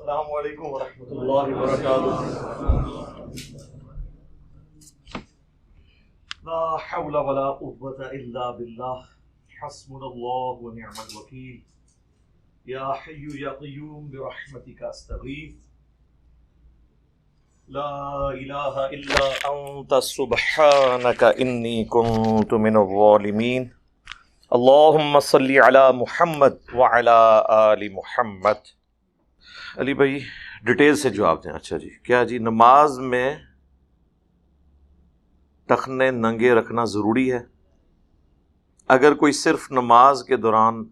السلام علیکم ورحمۃ اللہ وبرکاتہ۔ لا حول ولا قوة الا باللہ، حسبنا اللہ ونعم الوکیل۔ یا حی یا قیوم برحمتک استغیث، لا الہ الا انت سبحانک انی کنت من الظالمین۔ اللہم صلی علی محمد وعلی آل محمد۔ علی بھائی ڈیٹیل سے جواب دیں۔ اچھا جی، کیا جی نماز میں ٹخنے ننگے رکھنا ضروری ہے؟ اگر کوئی صرف نماز کے دوران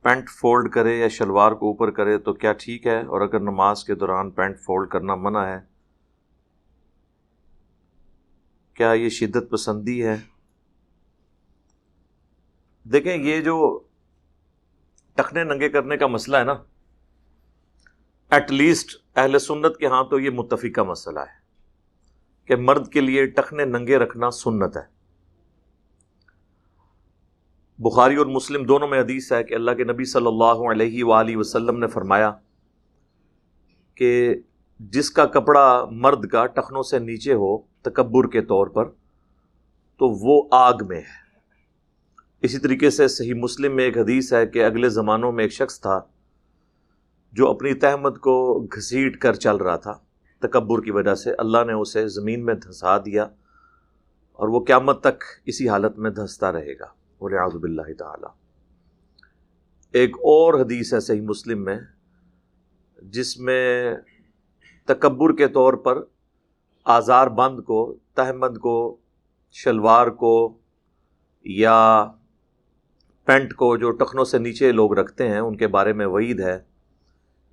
پینٹ فولڈ کرے یا شلوار کو اوپر کرے تو کیا ٹھیک ہے؟ اور اگر نماز کے دوران پینٹ فولڈ کرنا منع ہے، کیا یہ شدت پسندی ہے؟ دیکھیں، یہ جو ٹخنے ننگے کرنے کا مسئلہ ہے نا، ایٹ لیسٹ اہل سنت کے ہاں تو یہ متفقہ مسئلہ ہے کہ مرد کے لیے ٹخنے ننگے رکھنا سنت ہے۔ بخاری اور مسلم دونوں میں حدیث ہے کہ اللہ کے نبی صلی اللہ علیہ وآلہ وسلم نے فرمایا کہ جس کا کپڑا مرد کا ٹخنوں سے نیچے ہو تکبر کے طور پر تو وہ آگ میں ہے۔ اسی طریقے سے صحیح مسلم میں ایک حدیث ہے کہ اگلے زمانوں میں ایک شخص تھا جو اپنی تہمت کو گھسیٹ کر چل رہا تھا، تکبر کی وجہ سے اللہ نے اسے زمین میں دھنسا دیا اور وہ قیامت تک اسی حالت میں دھنستا رہے گا، والعیاذ باللہ تعالی۔ ایک اور حدیث ہے صحیح مسلم میں جس میں تکبر کے طور پر آزار بند کو، تہمت کو، شلوار کو یا پینٹ کو جو ٹخنوں سے نیچے لوگ رکھتے ہیں ان کے بارے میں وعید ہے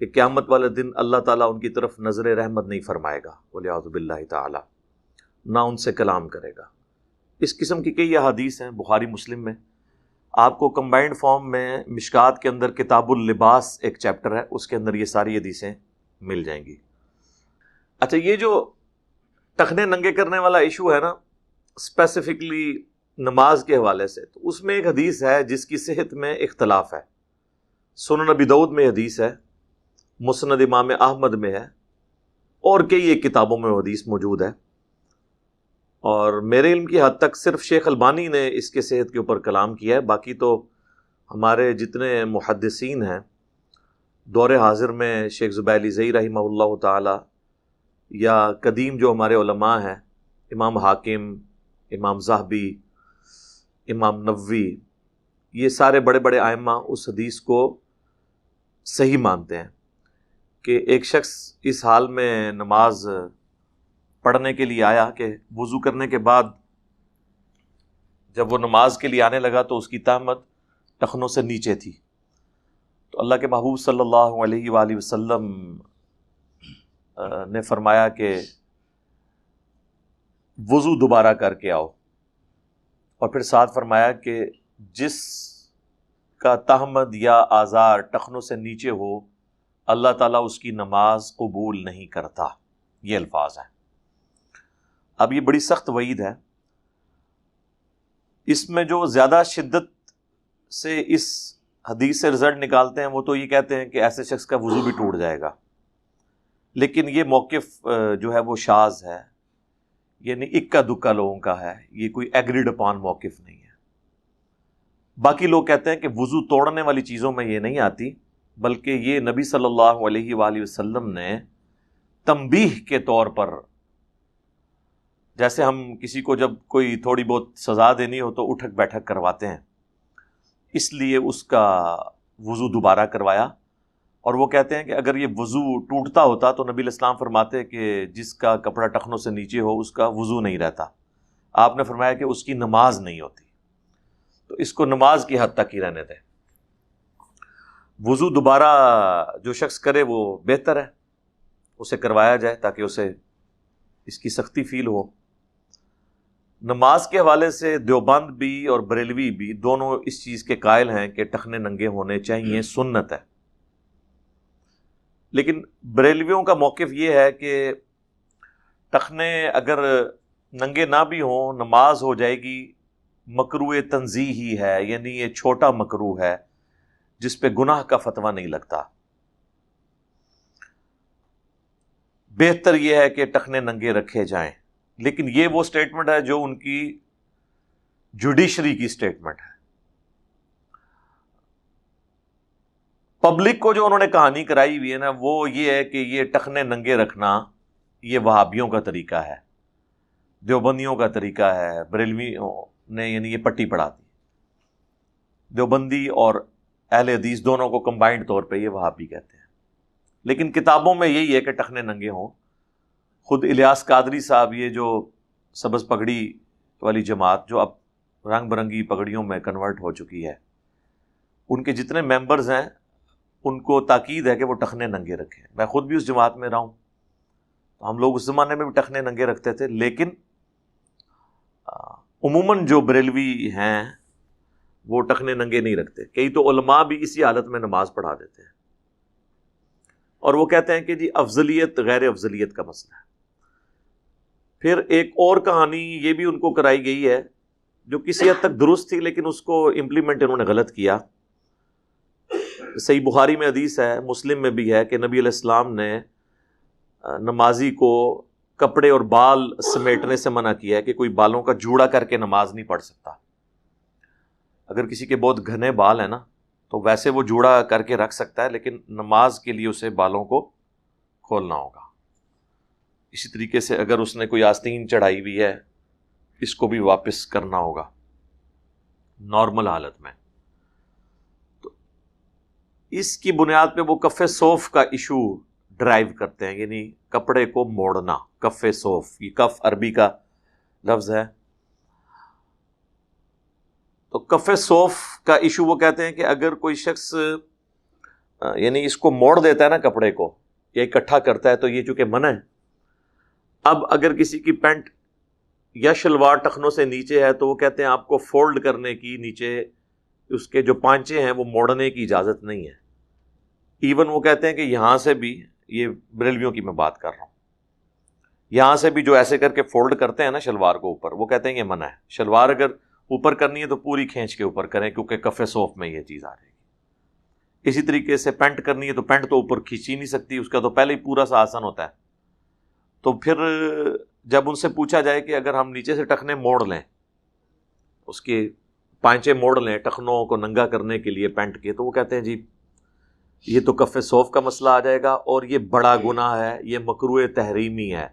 کہ قیامت والے دن اللہ تعالیٰ ان کی طرف نظر رحمت نہیں فرمائے گا، والعیاذ باللہ تعالی، نہ ان سے کلام کرے گا۔ اس قسم کی کئی احادیث ہیں بخاری مسلم میں۔ آپ کو کمبائنڈ فارم میں مشکات کے اندر کتاب اللباس ایک چیپٹر ہے، اس کے اندر یہ ساری حدیثیں مل جائیں گی۔ اچھا، یہ جو ٹخنے ننگے کرنے والا ایشو ہے نا، اسپیسیفکلی نماز کے حوالے سے، تو اس میں ایک حدیث ہے جس کی صحت میں اختلاف ہے۔ سنن ابی داؤد میں حدیث ہے، مسند امام احمد میں ہے، اور کئی ایک کتابوں میں حدیث موجود ہے، اور میرے علم کی حد تک صرف شیخ البانی نے اس کے صحت کے اوپر کلام کیا ہے۔ باقی تو ہمارے جتنے محدثین ہیں دور حاضر میں، شیخ زبیلی زئی رحمہ اللہ تعالی، یا قدیم جو ہمارے علماء ہیں، امام حاکم، امام ذہبی، امام نووی، یہ سارے بڑے بڑے ائمہ اس حدیث کو صحیح مانتے ہیں کہ ایک شخص اس حال میں نماز پڑھنے کے لیے آیا کہ وضو کرنے کے بعد جب وہ نماز کے لیے آنے لگا تو اس کی تہمت ٹخنوں سے نیچے تھی، تو اللہ کے محبوب صلی اللہ علیہ وآلہ وسلم نے فرمایا کہ وضو دوبارہ کر کے آؤ، اور پھر ساتھ فرمایا کہ جس کا تہمت یا آزار ٹخنوں سے نیچے ہو اللہ تعالیٰ اس کی نماز قبول نہیں کرتا۔ یہ الفاظ ہیں۔ اب یہ بڑی سخت وعید ہے۔ اس میں جو زیادہ شدت سے اس حدیث سے رزلٹ نکالتے ہیں وہ تو یہ کہتے ہیں کہ ایسے شخص کا وضو بھی ٹوٹ جائے گا، لیکن یہ موقف جو ہے وہ شاذ ہے، یعنی اکا دکا لوگوں کا ہے، یہ کوئی ایگریڈ اپان موقف نہیں ہے۔ باقی لوگ کہتے ہیں کہ وضو توڑنے والی چیزوں میں یہ نہیں آتی، بلکہ یہ نبی صلی اللہ علیہ وآلہ وسلم نے تنبیہ کے طور پر، جیسے ہم کسی کو جب کوئی تھوڑی بہت سزا دینی ہو تو اٹھک بیٹھک کرواتے ہیں، اس لیے اس کا وضو دوبارہ کروایا۔ اور وہ کہتے ہیں کہ اگر یہ وضو ٹوٹتا ہوتا تو نبی علیہ السلام فرماتے کہ جس کا کپڑا ٹخنوں سے نیچے ہو اس کا وضو نہیں رہتا۔ آپ نے فرمایا کہ اس کی نماز نہیں ہوتی، تو اس کو نماز کی حد تک ہی رہنے دیں۔ وضو دوبارہ جو شخص کرے وہ بہتر ہے، اسے کروایا جائے تاکہ اسے اس کی سختی فیل ہو۔ نماز کے حوالے سے دیوبند بھی اور بریلوی بھی دونوں اس چیز کے قائل ہیں کہ ٹخنے ننگے ہونے چاہیے، سنت ہے۔ لیکن بریلویوں کا موقف یہ ہے کہ ٹخنے اگر ننگے نہ بھی ہوں نماز ہو جائے گی، مکروہ تنزیہی ہے، یعنی یہ چھوٹا مکروہ ہے جس پہ گناہ کا فتویٰ نہیں لگتا۔ بہتر یہ ہے کہ ٹخنے ننگے رکھے جائیں. لیکن یہ وہ سٹیٹمنٹ ہے جو ان کی جوڈیشری کی سٹیٹمنٹ ہے. پبلک کو جو انہوں نے کہانی کرائی ہوئی ہے نا، وہ یہ ہے کہ یہ ٹخنے ننگے رکھنا یہ وہابیوں کا طریقہ ہے، دیوبندیوں کا طریقہ ہے، بریلویوں نے یعنی یہ پٹی پڑھا دی. دیوبندی اور اہل حدیث دونوں کو کمبائنڈ طور پہ یہ وہابی کہتے ہیں. لیکن کتابوں میں یہی ہے کہ ٹخنے ننگے ہوں. خود الیاس قادری صاحب، یہ جو سبز پگڑی والی جماعت جو اب رنگ برنگی پگڑیوں میں کنورٹ ہو چکی ہے، ان کے جتنے ممبرز ہیں ان کو تاکید ہے کہ وہ ٹخنے ننگے رکھیں. میں خود بھی اس جماعت میں رہا ہوں. ہم لوگ اس زمانے میں بھی ٹخنے ننگے رکھتے تھے، لیکن عموماً جو بریلوی ہیں وہ ٹخنے ننگے نہیں رکھتے. کئی تو علماء بھی اسی حالت میں نماز پڑھا دیتے ہیں، اور وہ کہتے ہیں کہ جی افضلیت غیر افضلیت کا مسئلہ ہے. پھر ایک اور کہانی یہ بھی ان کو کرائی گئی ہے جو کسی حد تک درست تھی، لیکن اس کو امپلیمنٹ انہوں نے غلط کیا. صحیح بخاری میں حدیث ہے، مسلم میں بھی ہے، کہ نبی علیہ السلام نے نمازی کو کپڑے اور بال سمیٹنے سے منع کیا ہے کہ کوئی بالوں کا جوڑا کر کے نماز نہیں پڑھ سکتا. اگر کسی کے بہت گھنے بال ہیں نا تو ویسے وہ جوڑا کر کے رکھ سکتا ہے، لیکن نماز کے لیے اسے بالوں کو کھولنا ہوگا. اسی طریقے سے اگر اس نے کوئی آستین چڑھائی ہوئی ہے، اس کو بھی واپس کرنا ہوگا نارمل حالت میں. تو اس کی بنیاد پہ وہ کف صوف کا ایشو ڈرائیو کرتے ہیں، یعنی کپڑے کو موڑنا. کف صوف، یہ کف عربی کا لفظ ہے. تو کف صوف کا ایشو وہ کہتے ہیں کہ اگر کوئی شخص یعنی اس کو موڑ دیتا ہے نا کپڑے کو یا اکٹھا کرتا ہے تو یہ چونکہ منع ہے. اب اگر کسی کی پینٹ یا شلوار ٹخنوں سے نیچے ہے تو وہ کہتے ہیں آپ کو فولڈ کرنے کی، نیچے اس کے جو پانچے ہیں وہ موڑنے کی اجازت نہیں ہے. ایون وہ کہتے ہیں کہ یہاں سے بھی، یہ بریلویوں کی میں بات کر رہا ہوں، یہاں سے بھی جو ایسے کر کے فولڈ کرتے ہیں نا شلوار کو اوپر، وہ کہتے ہیں یہ منع ہے. شلوار اگر اوپر کرنی ہے تو پوری کھینچ کے اوپر کریں، کیونکہ کف صوف میں یہ چیز آ رہے گی. اسی طریقے سے پینٹ کرنی ہے تو پینٹ تو اوپر کھینچی نہیں سکتی، اس کا تو پہلے ہی پورا سا آسن ہوتا ہے. تو پھر جب ان سے پوچھا جائے کہ اگر ہم نیچے سے ٹخنے موڑ لیں، اس کے پانچے موڑ لیں ٹخنوں کو ننگا کرنے کے لیے پینٹ کے، تو وہ کہتے ہیں جی یہ تو کف صوف کا مسئلہ آ جائے گا اور یہ بڑا گناہ ہے، یہ مکروہ تحریمی ہے.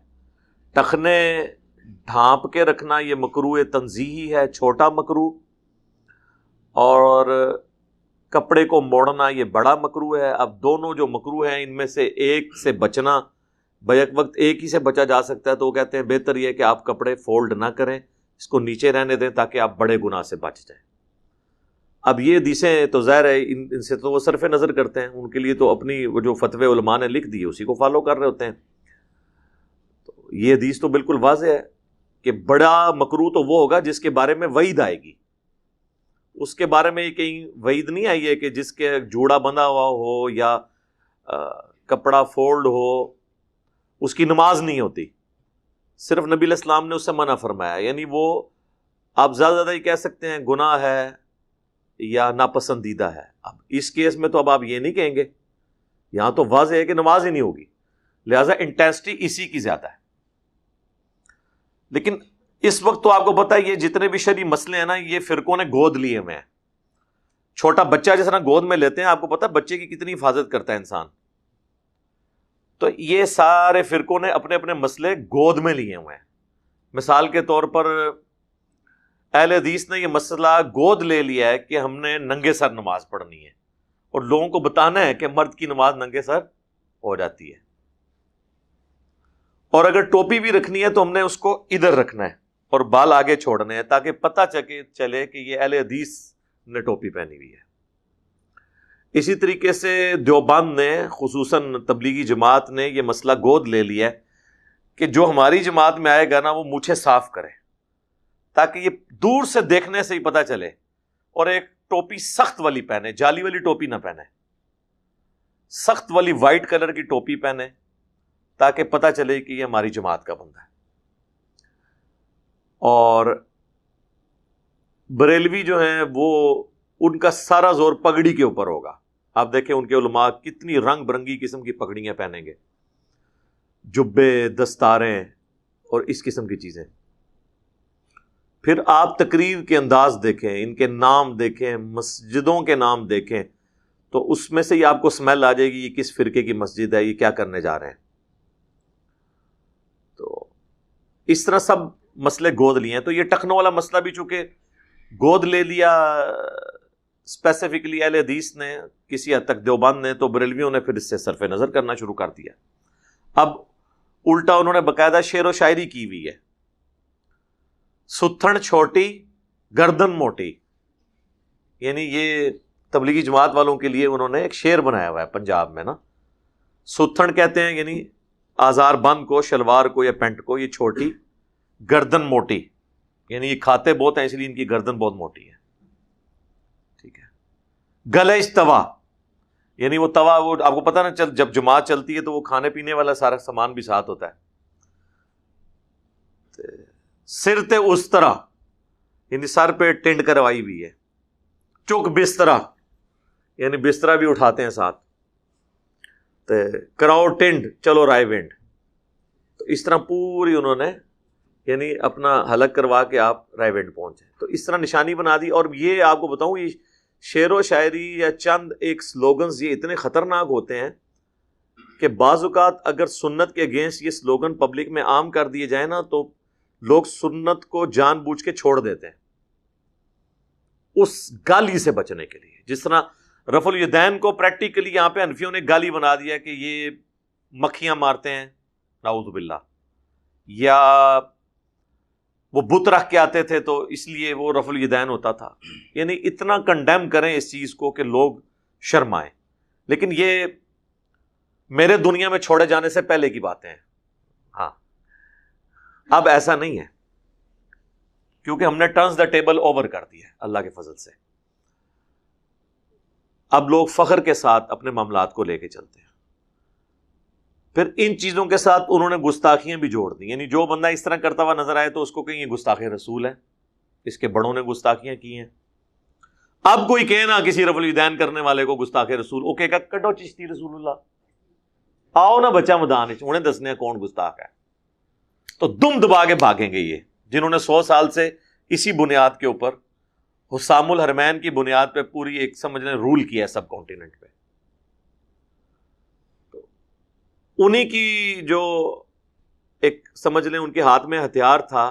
ٹخنے ڈھانپ کے رکھنا یہ مکروہ تنزیہی ہے، چھوٹا مکروہ، اور کپڑے کو موڑنا یہ بڑا مکروہ ہے. اب دونوں جو مکروہ ہیں ان میں سے ایک سے بچنا، بیک وقت ایک ہی سے بچا جا سکتا ہے، تو وہ کہتے ہیں بہتر یہ ہے کہ آپ کپڑے فولڈ نہ کریں، اس کو نیچے رہنے دیں تاکہ آپ بڑے گناہ سے بچ جائیں. اب یہ حدیثیں تو ظاہر ہے ان سے تو وہ صرف نظر کرتے ہیں، ان کے لیے تو اپنی وہ جو فتوے علماء نے لکھ دیے اسی کو فالو کر رہے ہوتے ہیں. تو یہ حدیث تو بالکل واضح ہے کہ بڑا مکروہ تو وہ ہوگا جس کے بارے میں وعید آئے گی. اس کے بارے میں کہیں وعید نہیں آئی ہے کہ جس کے جوڑا بندھا ہوا ہو یا کپڑا فولڈ ہو اس کی نماز نہیں ہوتی. صرف نبی علیہ السلام نے اس سے منع فرمایا. یعنی وہ آپ زیادہ ہی کہہ سکتے ہیں گناہ ہے یا ناپسندیدہ ہے. اب اس کیس میں تو اب آپ یہ نہیں کہیں گے، یہاں تو واضح ہے کہ نماز ہی نہیں ہوگی، لہٰذا انٹینسٹی اسی کی زیادہ ہے. لیکن اس وقت تو آپ کو پتہ ہے یہ جتنے بھی شرعی مسئلے ہیں نا یہ فرقوں نے گود لیے ہوئے ہیں. چھوٹا بچہ جس طرح گود میں لیتے ہیں، آپ کو پتہ ہے بچے کی کتنی حفاظت کرتا ہے انسان، تو یہ سارے فرقوں نے اپنے اپنے مسئلے گود میں لیے ہوئے ہیں. مثال کے طور پر اہل حدیث نے یہ مسئلہ گود لے لیا ہے کہ ہم نے ننگے سر نماز پڑھنی ہے، اور لوگوں کو بتانا ہے کہ مرد کی نماز ننگے سر ہو جاتی ہے. اور اگر ٹوپی بھی رکھنی ہے تو ہم نے اس کو ادھر رکھنا ہے اور بال آگے چھوڑنے ہیں تاکہ پتہ چلے کہ یہ اہل حدیث نے ٹوپی پہنی ہوئی ہے. اسی طریقے سے دیوبند نے، خصوصاً تبلیغی جماعت نے یہ مسئلہ گود لے لیا ہے کہ جو ہماری جماعت میں آئے گا نا وہ مونچھیں صاف کرے تاکہ یہ دور سے دیکھنے سے ہی پتہ چلے، اور ایک ٹوپی سخت والی پہنے، جالی والی ٹوپی نہ پہنے، سخت والی وائٹ کلر کی ٹوپی پہنے تاکہ پتہ چلے کہ یہ ہماری جماعت کا بندہ ہے. اور بریلوی جو ہیں وہ ان کا سارا زور پگڑی کے اوپر ہوگا. آپ دیکھیں ان کے علماء کتنی رنگ برنگی قسم کی پگڑیاں پہنیں گے. جبے، دستاریں اور اس قسم کی چیزیں. پھر آپ تقریر کے انداز دیکھیں، ان کے نام دیکھیں، مسجدوں کے نام دیکھیں، تو اس میں سے ہی آپ کو سمیل آ جائے گی یہ کس فرقے کی مسجد ہے، یہ کیا کرنے جا رہے ہیں. تو اس طرح سب مسئلے گود لیے ہیں. تو یہ ٹخنوں والا مسئلہ بھی چونکہ گود لے لیا اسپیسیفکلی اہل حدیث نے، کسی حد تک دیوبند نے، تو بریلویوں نے پھر اس سے صرف نظر کرنا شروع کر دیا. اب الٹا انہوں نے باقاعدہ شعر و شاعری کی ہوئی ہے. ستھن چھوٹی گردن موٹی، یعنی یہ تبلیغی جماعت والوں کے لیے انہوں نے ایک شعر بنایا ہوا ہے پنجاب میں نا. ستھن کہتے ہیں یعنی آزار بند کو، شلوار کو یا پینٹ کو، یہ چھوٹی، گردن موٹی یعنی یہ کھاتے بہت ہیں اس لیے ان کی گردن بہت موٹی ہے. ٹھیک ہے. گلج توا یعنی وہ توا، وہ آپ کو پتہ نا جب جماعت چلتی ہے تو وہ کھانے پینے والا سارا سامان بھی ساتھ ہوتا ہے. سر تے اس طرح یعنی سر پہ ٹنڈ کروائی ہوئی ہے. چک بسترا یعنی بسترا بھی اٹھاتے ہیں ساتھ. کراؤ ٹنڈ چلو رائے ونڈ. تو اس طرح پوری انہوں نے یعنی اپنا حلق کروا کے آپ رائے ونڈ پہنچے. تو اس طرح نشانی بنا دی. اور یہ آپ کو بتاؤں، یہ شعر و شاعری یا چند ایک سلوگنز یہ اتنے خطرناک ہوتے ہیں کہ بعض اوقات اگر سنت کے اگینسٹ یہ سلوگن پبلک میں عام کر دیے جائیں نا تو لوگ سنت کو جان بوجھ کے چھوڑ دیتے ہیں اس گالی سے بچنے کے لیے. جس طرح رفع الیدین کو پریکٹیکلی یہاں پہ حنفیوں نے گالی بنا دیا کہ یہ مکھیاں مارتے ہیں نعوذ باللہ، یا وہ بت رکھ کے آتے تھے تو اس لیے وہ رفع الیدین ہوتا تھا. یعنی اتنا کنڈیم کریں اس چیز کو کہ لوگ شرمائیں. لیکن یہ میرے دنیا میں چھوڑے جانے سے پہلے کی باتیں ہیں. ہاں اب ایسا نہیں ہے کیونکہ ہم نے ٹرنز دا ٹیبل اوور کر دیا ہے اللہ کے فضل سے. اب لوگ فخر کے ساتھ اپنے معاملات کو لے کے چلتے ہیں. پھر ان چیزوں کے ساتھ انہوں نے گستاخیاں بھی جوڑ دی. یعنی جو بندہ اس طرح کرتا ہوا نظر آئے تو اس کو کہیں یہ گستاخ رسول ہے، اس کے بڑوں نے گستاخیاں کی ہیں. اب کوئی کہے نا کسی رفع الیدین کرنے والے کو گستاخ رسول، وہ کہے گا کٹو چشتی رسول اللہ، آؤ نا بچہ میدان انہیں دسنے کون گستاخ ہے. تو دم دبا کے بھاگیں گے یہ جنہوں نے 100 سال سے اسی بنیاد کے اوپر حسام الحرمین کی بنیاد پہ پوری ایک سمجھ لیں رول کیا ہے سب کانٹیننٹ پہ. تو انہی کی جو ایک سمجھ لیں ان کے ہاتھ میں ہتھیار تھا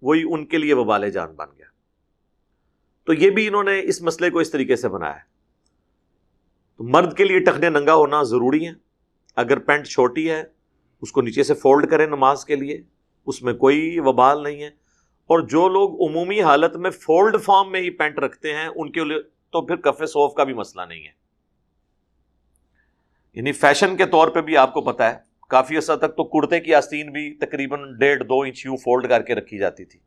وہی ان کے لیے وبال جان بن گیا. تو یہ بھی انہوں نے اس مسئلے کو اس طریقے سے بنایا ہے. تو مرد کے لیے ٹخنے ننگا ہونا ضروری ہے. اگر پینٹ چھوٹی ہے اس کو نیچے سے فولڈ کریں نماز کے لیے، اس میں کوئی وبال نہیں ہے. اور جو لوگ عمومی حالت میں فولڈ فارم میں ہی پینٹ رکھتے ہیں ان کے لیے تو پھر کف صوف کا بھی مسئلہ نہیں ہے. یعنی فیشن کے طور پہ بھی آپ کو پتا ہے کافی عرصہ تک تو کرتے کی آستین بھی تقریباً 1.5-2 انچ یوں فولڈ کر کے رکھی جاتی تھی.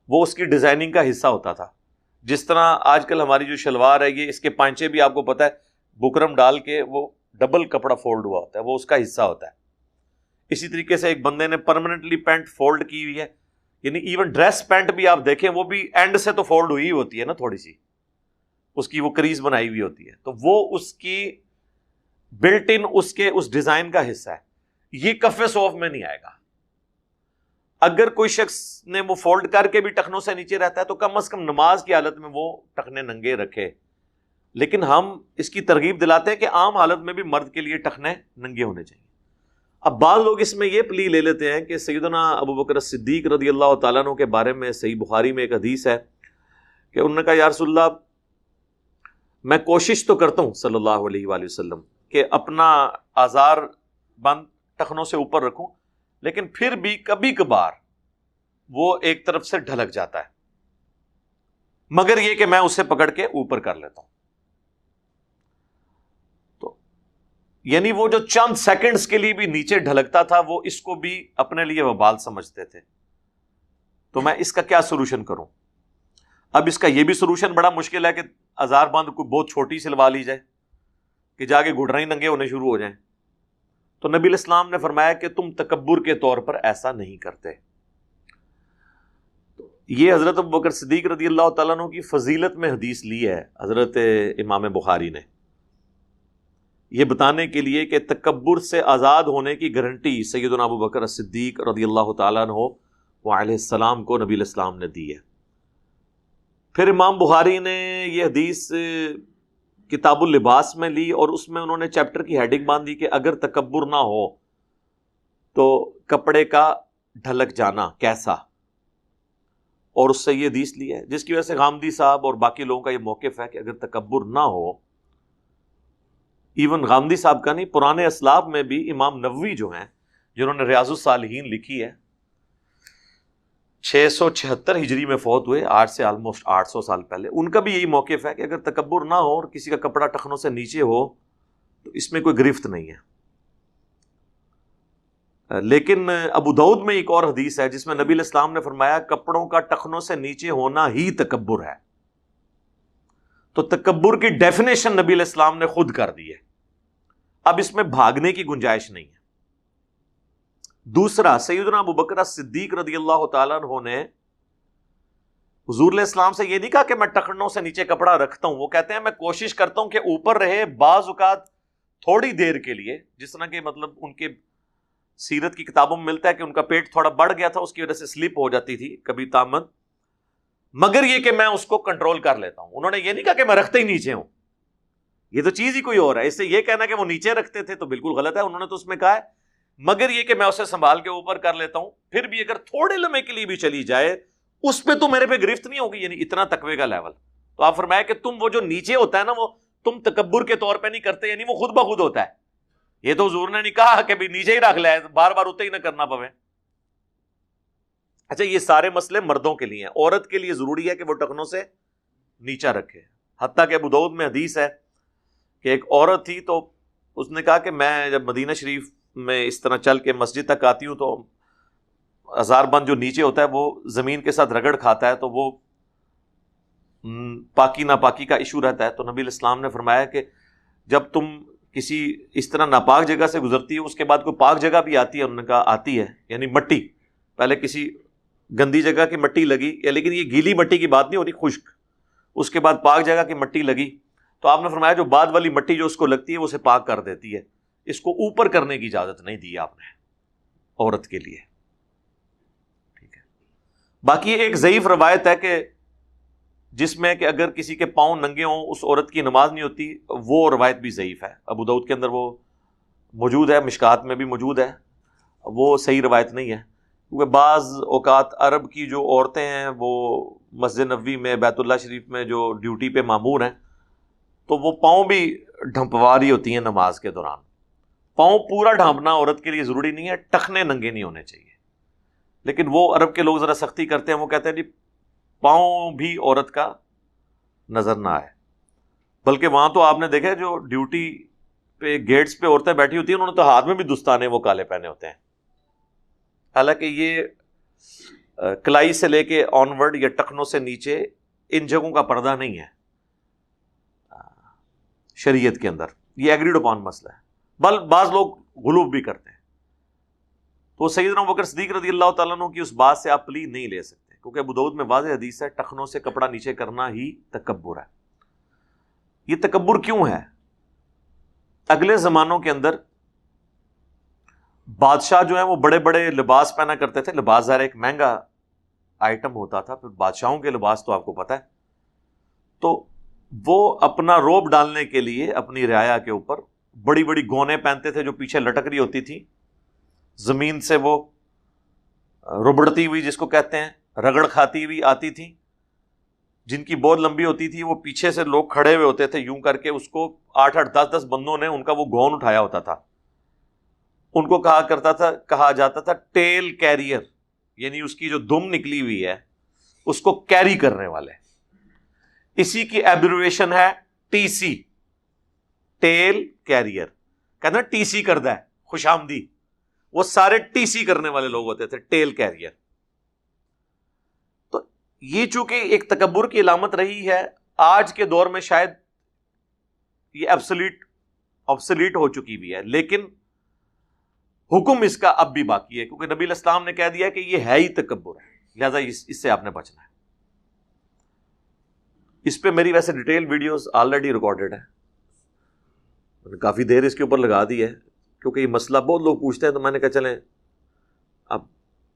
وہ اس کی ڈیزائننگ کا حصہ ہوتا تھا. جس طرح آج کل ہماری جو شلوار ہے یہ اس کے پانچے بھی آپ کو پتا ہے بکرم ڈال کے وہ ڈبل کپڑا فولڈ ہوا ہوتا ہے، وہ اس کا حصہ ہوتا ہے. اسی طریقے سے ایک بندے نے پرماننٹلی پینٹ فولڈ کی ہوئی ہے. یعنی ایون ڈریس پینٹ بھی آپ دیکھیں وہ بھی اینڈ سے تو فولڈ ہوئی ہوتی ہے نا، تھوڑی سی اس کی وہ کریز بنائی ہوئی ہوتی ہے. تو وہ اس کی بلٹ ان اس ڈیزائن کا حصہ ہے. یہ کف صوف میں نہیں آئے گا. اگر کوئی شخص نے وہ فولڈ کر کے بھی ٹخنوں سے نیچے رہتا ہے تو کم از کم نماز کی حالت میں وہ ٹخنے ننگے رکھے. لیکن ہم اس کی ترغیب دلاتے ہیں کہ عام حالت میں بھی مرد کے لیے ٹخنے ننگے ہونے چاہیے. اب بعض لوگ اس میں یہ پلی لے لیتے ہیں کہ سیدنا ابو بکر صدیق رضی اللہ تعالیٰ عنہ کے بارے میں صحیح بخاری میں ایک حدیث ہے کہ انہوں نے کہا یا رسول اللہ میں کوشش تو کرتا ہوں صلی اللہ علیہ وآلہ وسلم کہ اپنا آزار بند ٹخنوں سے اوپر رکھوں، لیکن پھر بھی کبھی کبھار وہ ایک طرف سے ڈھلک جاتا ہے، مگر یہ کہ میں اسے پکڑ کے اوپر کر لیتا ہوں. یعنی وہ جو چند سیکنڈز کے لیے بھی نیچے ڈھلکتا تھا وہ اس کو بھی اپنے لیے وبال سمجھتے تھے. تو میں اس کا کیا سولوشن کروں؟ اب اس کا یہ بھی سولوشن بڑا مشکل ہے کہ آزار بند کو بہت چھوٹی سلوا لی جائے کہ جا کے گھٹنے ہی ننگے ہونے شروع ہو جائیں. تو نبی الاسلام نے فرمایا کہ تم تکبر کے طور پر ایسا نہیں کرتے. یہ حضرت ابو بکر صدیق رضی اللہ تعالیٰ عنہ کی فضیلت میں حدیث لی ہے حضرت امام بخاری نے یہ بتانے کے لیے کہ تکبر سے آزاد ہونے کی گارنٹی سیدنا ابو بکر صدیق رضی اللہ تعالیٰ عنہ وعلیہ السلام کو نبی علیہ السلام نے دی ہے۔ پھر امام بخاری نے یہ حدیث کتاب اللباس میں لی اور اس میں انہوں نے چیپٹر کی ہیڈنگ باندھی کہ اگر تکبر نہ ہو تو کپڑے کا ڈھلک جانا کیسا، اور اس سے یہ حدیث لی ہے، جس کی وجہ سے غامدی صاحب اور باقی لوگوں کا یہ موقف ہے کہ اگر تکبر نہ ہو، ایون غامدی صاحب کا نہیں، پرانے اسلاف میں بھی امام نووی جو ہیں جنہوں نے ریاض الصالحین لکھی ہے 676 ہجری میں فوت ہوئے، آج سے آلموسٹ 800 سال پہلے، ان کا بھی یہی موقف ہے کہ اگر تکبر نہ ہو اور کسی کا کپڑا ٹخنوں سے نیچے ہو تو اس میں کوئی گرفت نہیں ہے۔ لیکن ابو داؤد میں ایک اور حدیث ہے جس میں نبی علیہ السلام نے فرمایا کپڑوں کا ٹخنوں سے نیچے ہونا ہی تکبر ہے۔ تو تکبر کی ڈیفینیشن نبی علیہ السلام نے خود کر دی ہے، اب اس میں بھاگنے کی گنجائش نہیں ہے۔ دوسرا، سیدنا ابو بکر صدیق رضی اللہ تعالیٰ عنہ نے حضور علیہ السلام سے یہ نہیں کہا کہ میں ٹخنوں سے نیچے کپڑا رکھتا ہوں، وہ کہتے ہیں میں کوشش کرتا ہوں کہ اوپر رہے، بعض اوقات تھوڑی دیر کے لیے، جس طرح کہ مطلب ان کے سیرت کی کتابوں میں ملتا ہے کہ ان کا پیٹ تھوڑا بڑھ گیا تھا، اس کی وجہ سے سلپ ہو جاتی تھی کبھی تامد، مگر یہ کہ میں اس کو کنٹرول کر لیتا ہوں۔ انہوں نے یہ نہیں کہا کہ میں رکھتے ہی نیچے ہوں، یہ تو چیز ہی کوئی اور ہے، اس سے یہ کہنا کہ وہ نیچے رکھتے تھے تو بالکل غلط ہے۔ انہوں نے تو اس میں کہا ہے مگر یہ کہ میں اسے سنبھال کے اوپر کر لیتا ہوں، پھر بھی اگر تھوڑے لمحے کے لیے بھی چلی جائے اس پہ تو میرے پہ گرفت نہیں ہوگی، یعنی اتنا تقوی کا لیول۔ تو آپ فرمایا کہ تم وہ جو نیچے ہوتا ہے نا، وہ تم تکبر کے طور پہ نہیں کرتے، یعنی وہ خود بخود ہوتا ہے۔ یہ تو حضور نے نہیں کہا کہ بھی نیچے ہی رکھ لے، بار بار اتنے ہی نہ کرنا پوے۔ اچھا، یہ سارے مسئلے مردوں کے لیے ہیں، عورت کے لیے ضروری ہے کہ وہ ٹخنوں سے نیچا رکھے۔ حتیٰ کہ ابو داؤد میں حدیث ہے کہ ایک عورت تھی تو اس نے کہا کہ میں جب مدینہ شریف میں اس طرح چل کے مسجد تک آتی ہوں تو ہزار بند جو نیچے ہوتا ہے وہ زمین کے ساتھ رگڑ کھاتا ہے، تو وہ پاکی ناپاکی کا ایشو رہتا ہے۔ تو نبی علیہ السلام نے فرمایا کہ جب تم کسی اس طرح ناپاک جگہ سے گزرتی ہے، اس کے بعد کوئی پاک جگہ بھی آتی ہے، انہوں نے کہا آتی ہے، یعنی مٹی، پہلے کسی گندی جگہ کی مٹی لگی، لیکن یہ گیلی مٹی کی بات نہیں ہو رہی، خشک، اس کے بعد پاک جگہ کی مٹی لگی، تو آپ نے فرمایا جو بعد والی مٹی جو اس کو لگتی ہے وہ اسے پاک کر دیتی ہے، اس کو اوپر کرنے کی اجازت نہیں دی آپ نے عورت کے لیے۔ ٹھیک ہے، باقی ایک ضعیف روایت ہے کہ جس میں کہ اگر کسی کے پاؤں ننگے ہوں اس عورت کی نماز نہیں ہوتی، وہ روایت بھی ضعیف ہے، ابو داؤد کے اندر وہ موجود ہے، مشکات میں بھی موجود ہے، وہ صحیح روایت نہیں ہے، کیونکہ بعض اوقات عرب کی جو عورتیں ہیں وہ مسجد نبوی میں، بیت اللہ شریف میں جو ڈیوٹی پہ مامور ہیں، تو وہ پاؤں بھی ڈھمپوا رہی ہوتی ہیں نماز کے دوران۔ پاؤں پورا ڈھانپنا عورت کے لیے ضروری نہیں ہے، ٹخنے ننگے نہیں ہونے چاہیے، لیکن وہ عرب کے لوگ ذرا سختی کرتے ہیں، وہ کہتے ہیں جی پاؤں بھی عورت کا نظر نہ آئے۔ بلکہ وہاں تو آپ نے دیکھا جو ڈیوٹی پہ گیٹس پہ عورتیں بیٹھی ہوتی ہیں انہوں نے تو ہاتھ میں بھی دستانے وہ کالے پہنے ہوتے ہیں، حالانکہ یہ کلائی سے لے کے آنورڈ یا ٹخنوں سے نیچے ان جگہوں کا پردہ نہیں ہے شریعت کے اندر، یہ ایگریڈ اپون مسئلہ ہے، بل بعض لوگ غلوب بھی کرتے ہیں۔ تو سیدنا ابو بکر صدیق رضی اللہ تعالیٰ عنہ کی اس بات سے آپ پلی نہیں لے سکتے، کیونکہ ابو داؤد میں واضح حدیث ہے ٹخنوں سے کپڑا نیچے کرنا ہی تکبر ہے۔ یہ تکبر کیوں ہے؟ اگلے زمانوں کے اندر بادشاہ جو ہیں وہ بڑے بڑے لباس پہنا کرتے تھے، لباس ظاہر ایک مہنگا آئٹم ہوتا تھا، پھر بادشاہوں کے لباس تو آپ کو پتہ ہے، تو وہ اپنا روب ڈالنے کے لیے اپنی رعایا کے اوپر بڑی بڑی گونے پہنتے تھے جو پیچھے لٹک رہی ہوتی تھی، زمین سے وہ ربڑتی ہوئی جس کو کہتے ہیں رگڑ کھاتی ہوئی آتی تھی، جن کی بہت لمبی ہوتی تھی، وہ پیچھے سے لوگ کھڑے ہوئے ہوتے تھے یوں کر کے، اس کو 8-8 10-10 بندوں نے ان کا وہ گون اٹھایا ہوتا تھا، ان کو کہا جاتا تھا ٹیل کیریئر، یعنی اس کی جو دم نکلی ہوئی ہے اس کو کیری کرنے والے، اسی کی ایبریویشن ہے ٹی سی، ٹیل کیریئر، کہنا ٹی سی کردہ ہے، خوش آمدی، وہ سارے ٹی سی کرنے والے لوگ ہوتے تھے، ٹیل کیریئر۔ تو یہ چونکہ ایک تکبر کی علامت رہی ہے، آج کے دور میں شاید یہ obsolete ہو چکی بھی ہے، لیکن حکم اس کا اب بھی باقی ہے، کیونکہ نبی علیہ السلام نے کہہ دیا کہ یہ ہے ہی تکبر ہے، لہذا اس سے آپ نے بچنا ہے۔ اس پہ میری ویسے ڈیٹیل ویڈیوز آلریڈی ریکارڈڈ ہیں، کافی دیر اس کے اوپر لگا دی ہے کیونکہ یہ مسئلہ بہت لوگ پوچھتے ہیں، تو میں نے کہا چلیں اب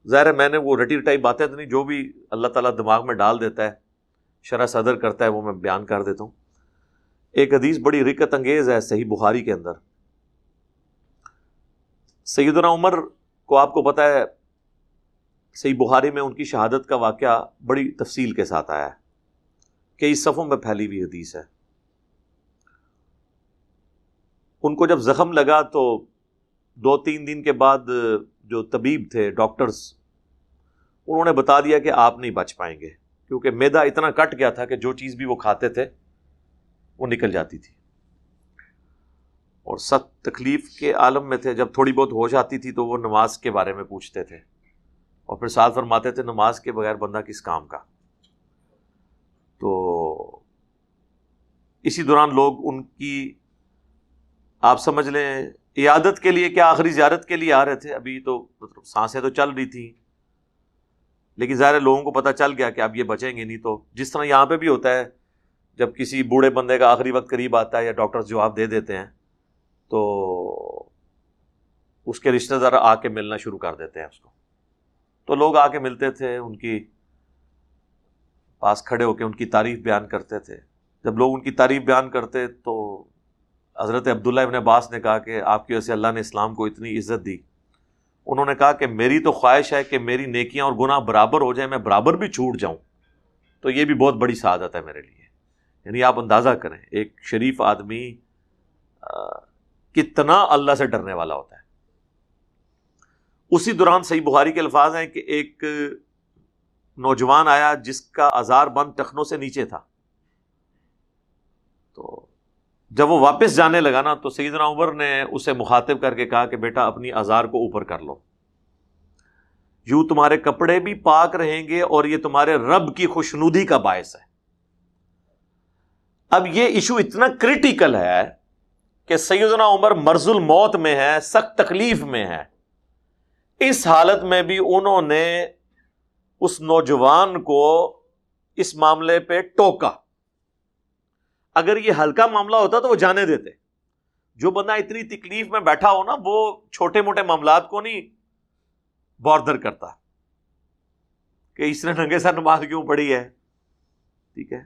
ظاہر ہے میں نے وہ رٹی رٹائی باتیں تو نہیں، جو بھی اللہ تعالیٰ دماغ میں ڈال دیتا ہے، شرح صدر کرتا ہے، وہ میں بیان کر دیتا ہوں۔ ایک حدیث بڑی رکت انگیز ہے صحیح بخاری کے اندر۔ سیدنا عمر کو آپ کو پتہ ہے صحیح بخاری میں ان کی شہادت کا واقعہ بڑی تفصیل کے ساتھ آیا ہے، کئی صفحوں میں پھیلی ہوئی حدیث ہے۔ ان کو جب زخم لگا تو 2-3 دن کے بعد جو طبیب تھے، ڈاکٹرز، انہوں نے بتا دیا کہ آپ نہیں بچ پائیں گے، کیونکہ معدہ اتنا کٹ گیا تھا کہ جو چیز بھی وہ کھاتے تھے وہ نکل جاتی تھی، اور سخت تکلیف کے عالم میں تھے۔ جب تھوڑی بہت ہوش آتی تھی تو وہ نماز کے بارے میں پوچھتے تھے، اور پھر ساتھ فرماتے تھے نماز کے بغیر بندہ کس کام کا۔ تو اسی دوران لوگ ان کی آپ سمجھ لیں عیادت کے لیے، کیا آخری زیارت کے لیے آ رہے تھے، ابھی تو مطلب سانسیں تو چل رہی تھیں، لیکن ظاہر لوگوں کو پتہ چل گیا کہ اب یہ بچیں گے نہیں۔ تو جس طرح یہاں پہ بھی ہوتا ہے جب کسی بوڑھے بندے کا آخری وقت قریب آتا ہے یا ڈاکٹر جواب دے دیتے ہیں تو اس کے رشتہ دار آ کے ملنا شروع کر دیتے ہیں اس کو، تو لوگ آ کے ملتے تھے، ان کی پاس کھڑے ہو کے ان کی تعریف بیان کرتے تھے۔ جب لوگ ان کی تعریف بیان کرتے تو حضرت عبداللہ ابن عباس نے کہا کہ آپ کی وجہ سے اللہ نے اسلام کو اتنی عزت دی۔ انہوں نے کہا کہ میری تو خواہش ہے کہ میری نیکیاں اور گناہ برابر ہو جائیں، میں برابر بھی چھوٹ جاؤں، تو یہ بھی بہت بڑی سعادت ہے میرے لیے۔ یعنی آپ اندازہ کریں ایک شریف آدمی کتنا اللہ سے ڈرنے والا ہوتا ہے۔ اسی دوران صحیح بخاری کے الفاظ ہیں کہ ایک نوجوان آیا جس کا ازار بند ٹخنوں سے نیچے تھا، تو جب وہ واپس جانے لگا نا تو سیدنا عمر نے اسے مخاطب کر کے کہا کہ بیٹا اپنی ازار کو اوپر کر لو، یوں تمہارے کپڑے بھی پاک رہیں گے اور یہ تمہارے رب کی خوشنودی کا باعث ہے۔ اب یہ ایشو اتنا کریٹیکل ہے کہ سیدنا عمر مرض الموت میں ہے، سخت تکلیف میں ہے، اس حالت میں بھی انہوں نے اس نوجوان کو اس معاملے پہ ٹوکا۔ اگر یہ ہلکا معاملہ ہوتا تو وہ جانے دیتے۔ جو بندہ اتنی تکلیف میں بیٹھا ہو نا، وہ چھوٹے موٹے معاملات کو نہیں باردر کرتا کہ اس نے ننگے سر نماز کیوں پڑھی ہے، ٹھیک ہے،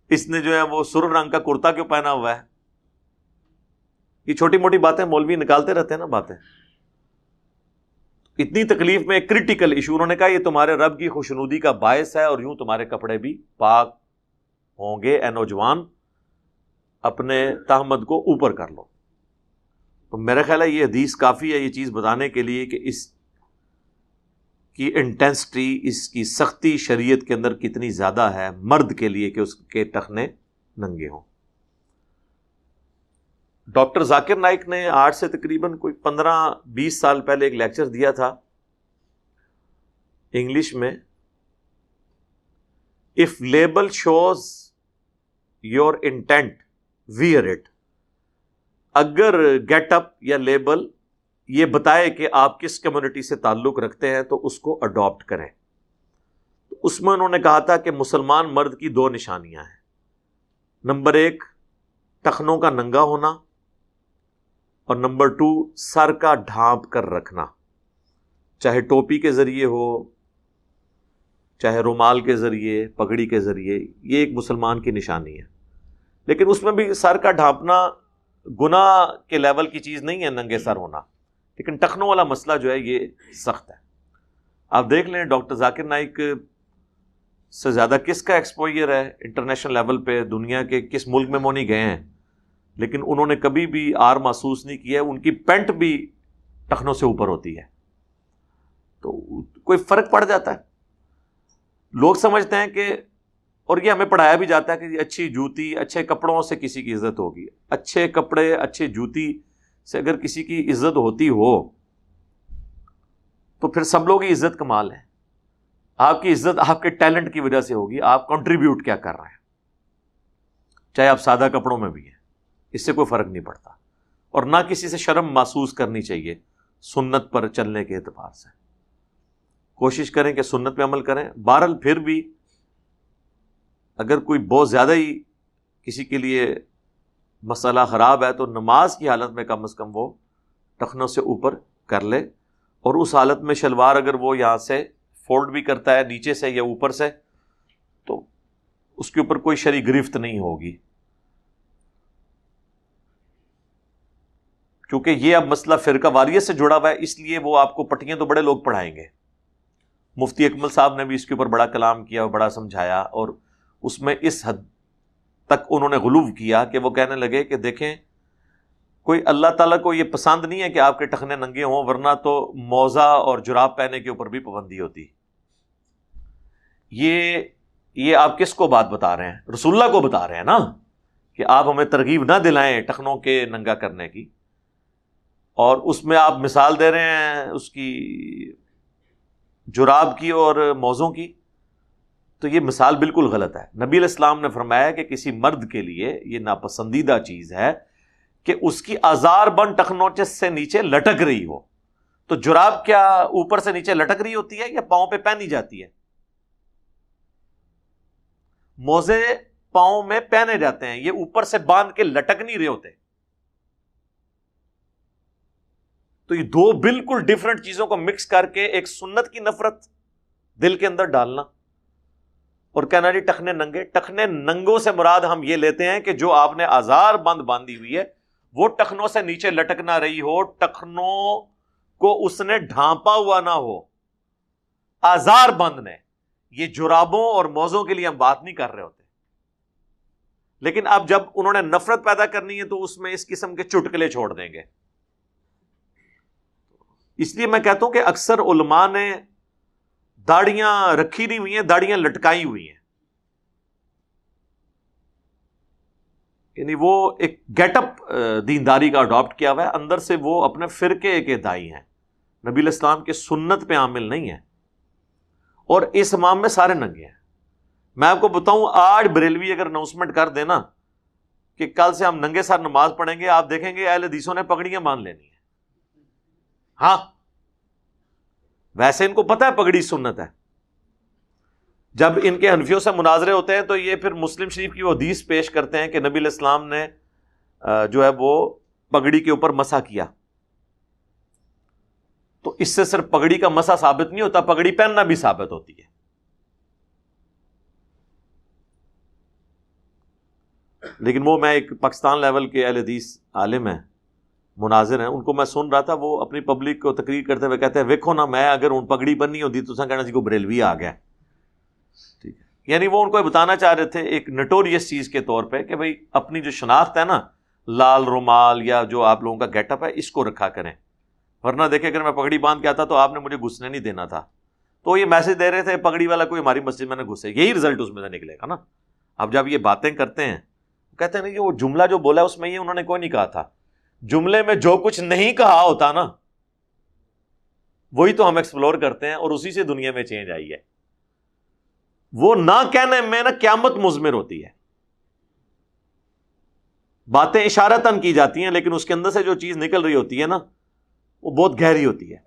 اس نے جو ہے وہ سرخ رنگ کا کرتا کیوں پہنا ہوا ہے۔ یہ چھوٹی موٹی باتیں مولوی نکالتے رہتے ہیں نا باتیں۔ اتنی تکلیف میں ایک کریٹیکل ایشو، انہوں نے کہا یہ تمہارے رب کی خوشنودی کا باعث ہے اور یوں تمہارے کپڑے بھی پاک ہوں گے، اے نوجوان اپنے تہمت کو اوپر کر لو۔ تو میرا خیال ہے یہ حدیث کافی ہے یہ چیز بتانے کے لیے کہ اس کی انٹینسٹی، اس کی سختی شریعت کے اندر کتنی زیادہ ہے مرد کے لیے کہ اس کے ٹخنے ننگے ہوں۔ ڈاکٹر ذاکر نائک نے آج سے تقریباً کوئی 15-20 سال پہلے ایک لیکچر دیا تھا انگلش میں، if label shows your intent wear it. اگر گیٹ اپ یا لیبل یہ بتائے کہ آپ کس کمیونٹی سے تعلق رکھتے ہیں تو اس کو اڈاپٹ کریں۔ تو اس میں انہوں نے کہا تھا کہ مسلمان مرد کی 2 نشانیاں ہیں، نمبر 1 ٹخنوں کا ننگا ہونا، اور نمبر 2 سر کا ڈھانپ کر رکھنا، چاہے ٹوپی کے ذریعے ہو، چاہے رومال کے ذریعے، پگڑی کے ذریعے، یہ ایک مسلمان کی نشانی ہے۔ لیکن اس میں بھی سر کا ڈھانپنا گناہ کے لیول کی چیز نہیں ہے، ننگے سر ہونا، لیکن ٹخنوں والا مسئلہ جو ہے یہ سخت ہے۔ آپ دیکھ لیں ڈاکٹر ذاکر نائک سے زیادہ کس کا ایکسپوئر ہے انٹرنیشنل لیول پہ، دنیا کے کس ملک میں نہیں گئے ہیں، لیکن انہوں نے کبھی بھی آر محسوس نہیں کیا۔ ان کی پینٹ بھی ٹخنوں سے اوپر ہوتی ہے، تو کوئی فرق پڑ جاتا ہے۔ لوگ سمجھتے ہیں کہ، اور یہ ہمیں پڑھایا بھی جاتا ہے کہ اچھی جوتی، اچھے کپڑوں سے کسی کی عزت ہوگی۔ اچھے کپڑے، اچھی جوتی سے اگر کسی کی عزت ہوتی ہو تو پھر سب لوگ ہی عزت کمال ہیں۔ آپ کی عزت آپ کے ٹیلنٹ کی وجہ سے ہوگی، آپ کنٹریبیوٹ کیا کر رہے ہیں، چاہے آپ سادہ کپڑوں میں بھی ہیں، اس سے کوئی فرق نہیں پڑتا۔ اور نہ کسی سے شرم محسوس کرنی چاہیے سنت پر چلنے کے اعتبار سے۔ کوشش کریں کہ سنت پہ عمل کریں۔ بہرحال پھر بھی اگر کوئی بہت زیادہ ہی کسی کے لیے مسئلہ خراب ہے تو نماز کی حالت میں کم از کم وہ ٹخنوں سے اوپر کر لے، اور اس حالت میں شلوار اگر وہ یہاں سے فولڈ بھی کرتا ہے نیچے سے یا اوپر سے تو اس کے اوپر کوئی شرعی گرفت نہیں ہوگی، کیونکہ یہ اب مسئلہ فرقہ واریت سے جڑا ہوا ہے، اس لیے وہ آپ کو پٹیاں تو بڑے لوگ پڑھائیں گے۔ مفتی اکمل صاحب نے بھی اس کے اوپر بڑا کلام کیا اور بڑا سمجھایا، اور اس میں اس حد تک انہوں نے غلو کیا کہ وہ کہنے لگے کہ دیکھیں کوئی اللہ تعالیٰ کو یہ پسند نہیں ہے کہ آپ کے ٹخنے ننگے ہوں، ورنہ تو موزہ اور جراب پہننے کے اوپر بھی پابندی ہوتی۔ یہ آپ کس کو بات بتا رہے ہیں؟ رسول اللہ کو بتا رہے ہیں نا، کہ آپ ہمیں ترغیب نہ دلائیں ٹخنوں کے ننگا کرنے کی، اور اس میں آپ مثال دے رہے ہیں اس کی جراب کی اور موزوں کی، تو یہ مثال بالکل غلط ہے۔ نبی علیہ السلام نے فرمایا کہ کسی مرد کے لیے یہ ناپسندیدہ چیز ہے کہ اس کی آزار بند ٹخنوں سے نیچے لٹک رہی ہو۔ تو جراب کیا اوپر سے نیچے لٹک رہی ہوتی ہے یا پاؤں پہ پہنی جاتی ہے؟ موزے پاؤں میں پہنے جاتے ہیں، یہ اوپر سے باندھ کے لٹک نہیں رہے ہوتے۔ تو یہ دو بالکل ڈیفرنٹ چیزوں کو مکس کر کے ایک سنت کی نفرت دل کے اندر ڈالنا اور کہنا جی ٹخنے ننگے۔ ٹخنے ننگوں سے مراد ہم یہ لیتے ہیں کہ جو آپ نے آزار بند باندھی ہوئی ہے وہ ٹخنوں سے نیچے لٹک نہ رہی ہو، ٹخنوں کو اس نے ڈھانپا ہوا نہ ہو، آزار بند نے۔ یہ جرابوں اور موزوں کے لیے ہم بات نہیں کر رہے ہوتے، لیکن اب جب انہوں نے نفرت پیدا کرنی ہے تو اس میں اس قسم کے چٹکلے چھوڑ دیں گے۔ اس لیے میں کہتا ہوں کہ اکثر علماء نے داڑیاں رکھی نہیں ہوئی ہیں، داڑیاں لٹکائی ہوئی ہیں، یعنی وہ ایک گیٹ اپ دینداری کا اڈاپٹ کیا ہوا ہے، اندر سے وہ اپنے فرقے کے دائی ہیں، نبی علیہ السلام کے سنت پہ عامل نہیں ہیں، اور اس امام میں سارے ننگے ہیں۔ میں آپ کو بتاؤں آج بریلوی اگر اناؤنسمنٹ کر دینا کہ کل سے ہم ننگے سر نماز پڑھیں گے، آپ دیکھیں گے اہل حدیثوں نے پگڑیاں باندھ لینی ہیں۔ ہاں ویسے ان کو پتہ ہے پگڑی سنت ہے، جب ان کے حنفیوں سے مناظرے ہوتے ہیں تو یہ پھر مسلم شریف کی وہ حدیث پیش کرتے ہیں کہ نبی علیہ السلام نے جو ہے وہ پگڑی کے اوپر مسح کیا، تو اس سے صرف پگڑی کا مسح ثابت نہیں ہوتا، پگڑی پہننا بھی ثابت ہوتی ہے۔ لیکن وہ میں ایک پاکستان لیول کے اہل حدیث عالم ہیں، مناظر ہیں، ان کو میں سن رہا تھا، وہ اپنی پبلک کو تقریر کرتے ہوئے کہتے ہیں ویکھو نا میں اگر ان پگڑی بننی ہوتی تو کہنا جی کو بریلوی آ گیا، ٹھیک ہے، یعنی وہ ان کو بتانا چاہ رہے تھے ایک نٹوریس چیز کے طور پہ کہ بھئی اپنی جو شناخت ہے نا، لال رومال یا جو آپ لوگوں کا گیٹ اپ ہے اس کو رکھا کریں، ورنہ دیکھیں اگر میں پگڑی باندھ کے آتا تو آپ نے مجھے گھسنے نہیں دینا تھا۔ تو یہ میسج دے رہے تھے پگڑی والا کوئی ہماری مسجد میں نہ گھسے، یہی رزلٹ اس میں سے نکلے گا نا۔ اب جب یہ باتیں کرتے ہیں کہتے ہیں کہ وہ جملہ جو بولا ہے اس میں یہ انہوں نے کوئی نہیں کہا تھا، جملے میں جو کچھ نہیں کہا ہوتا نا وہی تو ہم ایکسپلور کرتے ہیں، اور اسی سے دنیا میں چینج آئی ہے۔ وہ نہ کہنے میں نا قیامت مضمر ہوتی ہے، باتیں اشارتاً کی جاتی ہیں لیکن اس کے اندر سے جو چیز نکل رہی ہوتی ہے نا وہ بہت گہری ہوتی ہے۔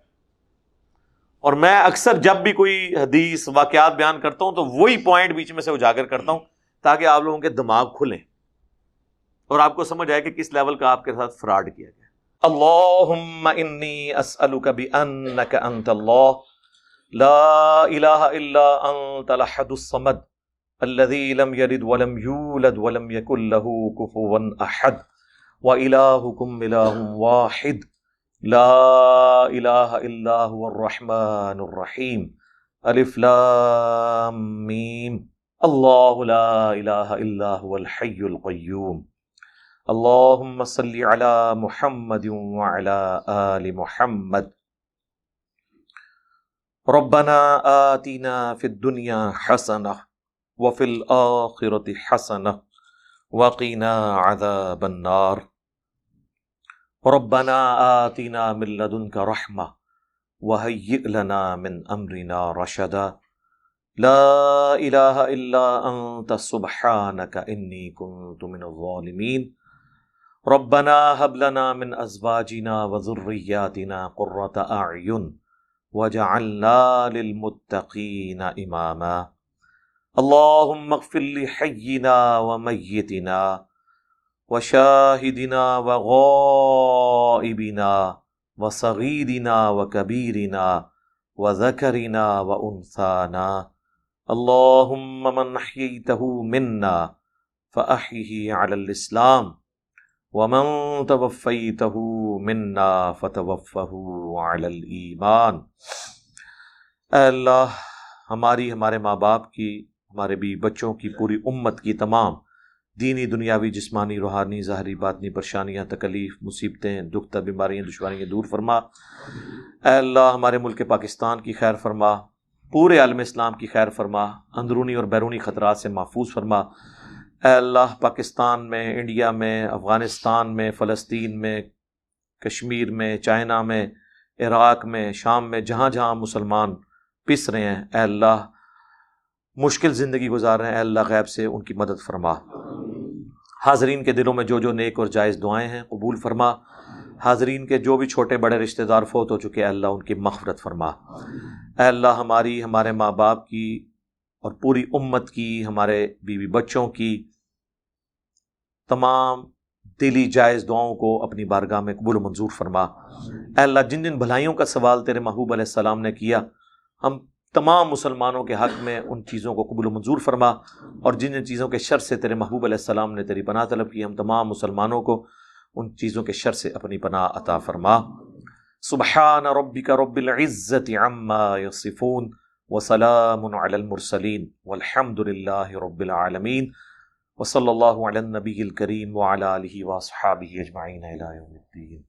اور میں اکثر جب بھی کوئی حدیث واقعات بیان کرتا ہوں تو وہی پوائنٹ بیچ میں سے اجاگر کرتا ہوں تاکہ آپ لوگوں کے دماغ کھلیں اور آپ کو سمجھ آئے کہ کس لیول کا آپ کے ساتھ فراڈ کیا گیا۔ اللہم انی اسألک بانک انت اللہ لا الہ الا انت الاحد الصمد الذی لم یلد ولم یولد ولم یکن لہ کفوا احد وإلہکم الہ واحد لا الہ الا هو الرحمن الرحیم الف لام میم اللہ لا الہ الا هو الحی القیوم اللہم صلی علی محمد وعلی آل محمد ربنا آتنا فی الدنیا حسنہ وفی الآخرۃ حسنہ وقنا عذاب النار ربنا آتنا من لدنک رحمہ وہیئ لنا من امرنا رشدا لا الہ الا انت سبحانک انی کنت من الظالمین ربنا هب لنا من ازواجنا وذرياتنا قرة اعین وجعلنا للمتقین اماما اللهم اغفر لحينا وميتنا وشاہدنا وغائبنا وصغیرنا وکبیرنا وذکرنا وانثانا اللہم من احییتہ منا فأحیہ علی الاسلام ومن توفیتہ منا فتوفہ علی الایمان۔ اے اللہ، ہمارے ماں باپ کی، ہمارے بیوی بچوں کی، پوری امت کی تمام دینی، دنیاوی، جسمانی، روحانی، ظاہری، باطنی پریشانیاں، تکلیف، مصیبتیں، دکھ، بیماریاں، دشواریاں دور فرما۔ اے اللہ، ہمارے ملک پاکستان کی خیر فرما، پورے عالم اسلام کی خیر فرما، اندرونی اور بیرونی خطرات سے محفوظ فرما۔ اے اللہ، پاکستان میں، انڈیا میں، افغانستان میں، فلسطین میں، کشمیر میں، چائنا میں، عراق میں، شام میں، جہاں جہاں مسلمان پس رہے ہیں، اے اللہ مشکل زندگی گزار رہے ہیں، اے اللہ غیب سے ان کی مدد فرما۔ حاضرین کے دلوں میں جو جو نیک اور جائز دعائیں ہیں قبول فرما۔ حاضرین کے جو بھی چھوٹے بڑے رشتہ دار فوت ہو چکے، اے اللہ ان کی مغفرت فرما۔ اے اللہ، ہمارے ماں باپ کی اور پوری امت کی، ہمارے بیوی بچوں کی تمام دلی جائز دعاؤں کو اپنی بارگاہ میں قبول و منظور فرما۔ اے اللہ، جن جن بھلائیوں کا سوال تیرے محبوب علیہ السلام نے کیا، ہم تمام مسلمانوں کے حق میں ان چیزوں کو قبول و منظور فرما، اور جن جن چیزوں کے شر سے تیرے محبوب علیہ السلام نے تیری پناہ طلب کی، ہم تمام مسلمانوں کو ان چیزوں کے شر سے اپنی پناہ عطا فرما۔ سبحان ربک رب العزت عما یصفون وسلام علی المرسلین والحمد للہ رب العالمین، وصلی اللہ علی النبی الکریم وعلی آلہ واصحابہ اجمعین الی یوم الدین۔